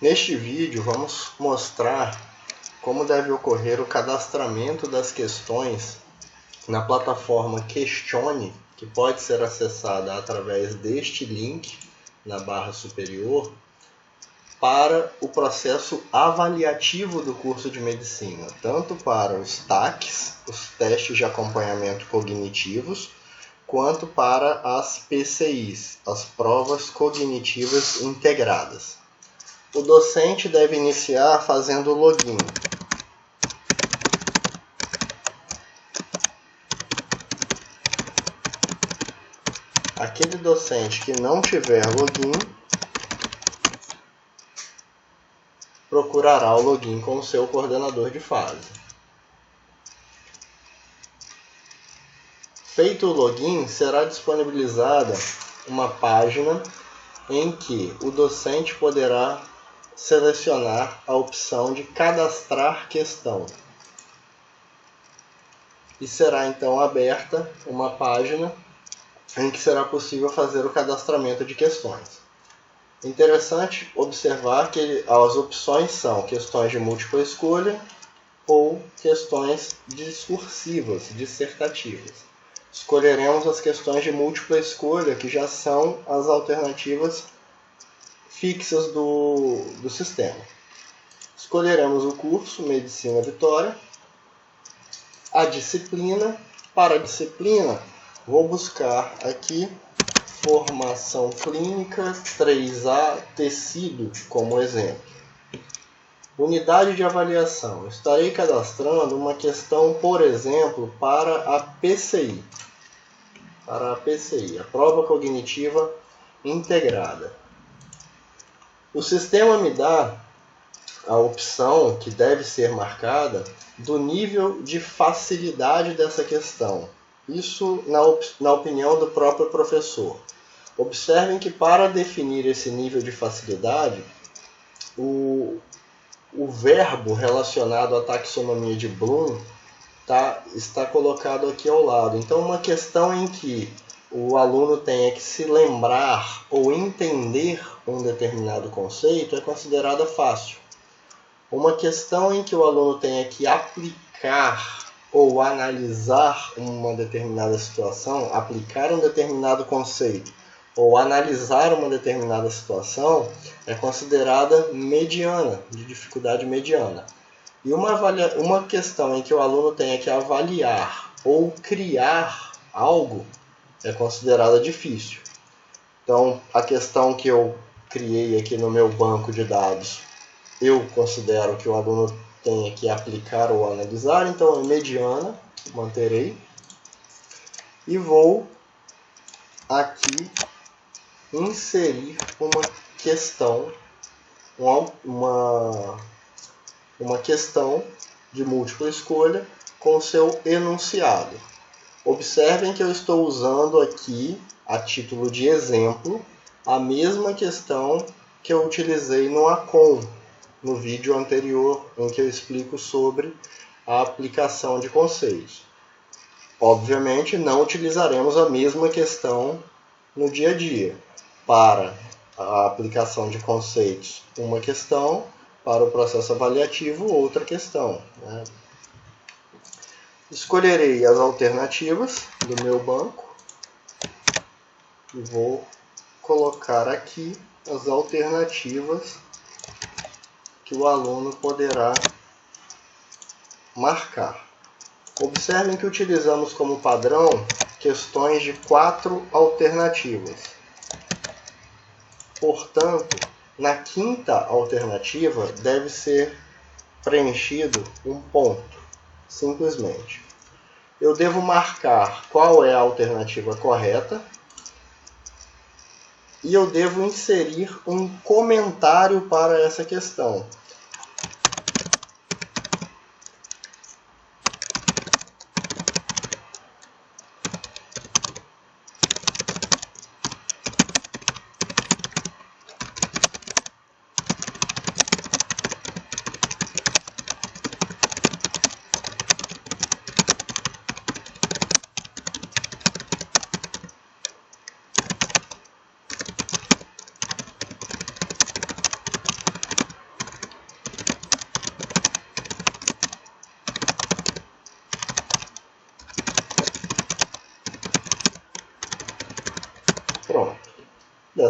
Neste vídeo vamos mostrar como deve ocorrer o cadastramento das questões na plataforma Questione, que pode ser acessada através deste link na barra superior, para o processo avaliativo do curso de medicina, tanto para os TACs, os testes de acompanhamento cognitivos, quanto para as PCIs, as provas cognitivas integradas. O docente deve iniciar fazendo o login. Aquele docente que não tiver login, procurará o login com o seu coordenador de fase. Feito o login, será disponibilizada uma página em que o docente poderá selecionar a opção de cadastrar questão. E será então aberta uma página em que será possível fazer o cadastramento de questões. Interessante observar que as opções são questões de múltipla escolha ou questões discursivas, dissertativas. Escolheremos as questões de múltipla escolha, que já são as alternativas fixas do sistema. Escolheremos o curso Medicina Vitória, a disciplina. Para a disciplina, vou buscar aqui Formação Clínica 3A Tecido como exemplo. Unidade de avaliação. Estarei cadastrando uma questão, por exemplo, para a PCI. Para a PCI, a Prova Cognitiva Integrada. O sistema me dá a opção, que deve ser marcada, do nível de facilidade dessa questão. Isso na opinião do próprio professor. Observem que para definir esse nível de facilidade, o verbo relacionado à taxonomia de Bloom está colocado aqui ao lado. Então, uma questão em que o aluno tenha que se lembrar ou entender um determinado conceito é considerada fácil. Uma questão em que o aluno tenha que aplicar ou analisar uma determinada situação, aplicar um determinado conceito ou analisar uma determinada situação, é considerada mediana, de dificuldade mediana. E uma questão em que o aluno tenha que avaliar ou criar algo é considerada difícil. Então, a questão que eu criei aqui no meu banco de dados, eu considero que o aluno tenha que aplicar ou analisar, então é mediana, manterei. E vou aqui inserir uma questão, uma questão de múltipla escolha com seu enunciado. Observem que eu estou usando aqui, a título de exemplo, a mesma questão que eu utilizei no ACOM, no vídeo anterior, em que eu explico sobre a aplicação de conceitos. Obviamente, não utilizaremos a mesma questão no dia a dia. Para a aplicação de conceitos, uma questão; para o processo avaliativo, outra questão, né? Escolherei as alternativas do meu banco e vou colocar aqui as alternativas que o aluno poderá marcar. Observem que utilizamos como padrão questões de 4 alternativas. Portanto, na quinta alternativa deve ser preenchido um ponto, simplesmente. Eu devo marcar qual é a alternativa correta e eu devo inserir um comentário para essa questão.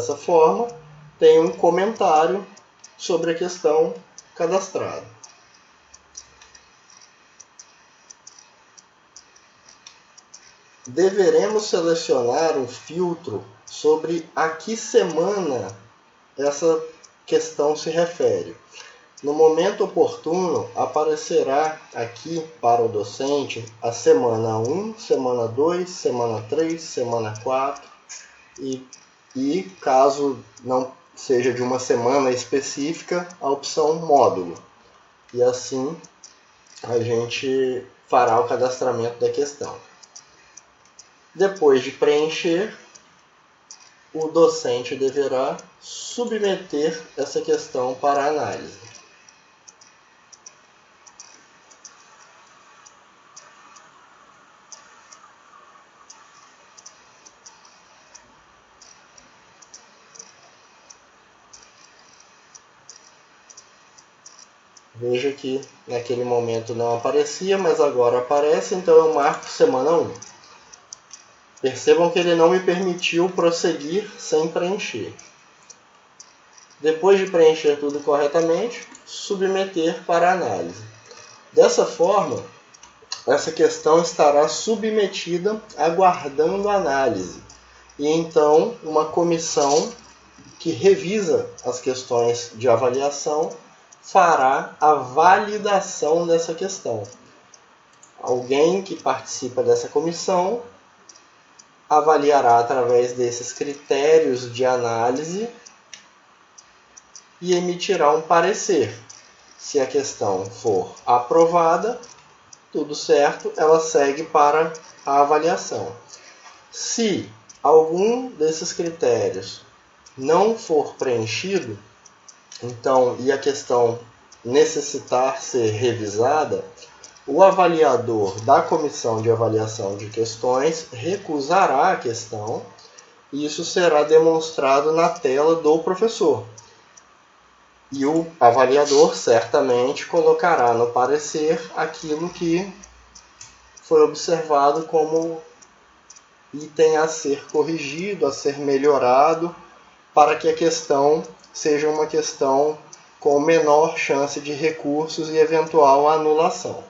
dessa forma, tem um comentário sobre a questão cadastrada. Deveremos selecionar um filtro sobre a que semana essa questão se refere. No momento oportuno, aparecerá aqui para o docente a semana 1, semana 2, semana 3, semana 4 e caso não seja de uma semana específica, a opção módulo. E assim a gente fará o cadastramento da questão. Depois de preencher, o docente deverá submeter essa questão para análise. Veja que naquele momento não aparecia, mas agora aparece, então eu marco semana 1. Percebam que ele não me permitiu prosseguir sem preencher. Depois de preencher tudo corretamente, submeter para análise. Dessa forma, essa questão estará submetida aguardando análise. E então, uma comissão que revisa as questões de avaliação fará a validação dessa questão. Alguém que participa dessa comissão avaliará através desses critérios de análise e emitirá um parecer. Se a questão for aprovada, tudo certo, ela segue para a avaliação. Se algum desses critérios não for preenchido, então, e a questão necessitar ser revisada, o avaliador da comissão de avaliação de questões recusará a questão e isso será demonstrado na tela do professor. E o avaliador certamente colocará no parecer aquilo que foi observado como item a ser corrigido, a ser melhorado, para que a questão seja uma questão com menor chance de recursos e eventual anulação.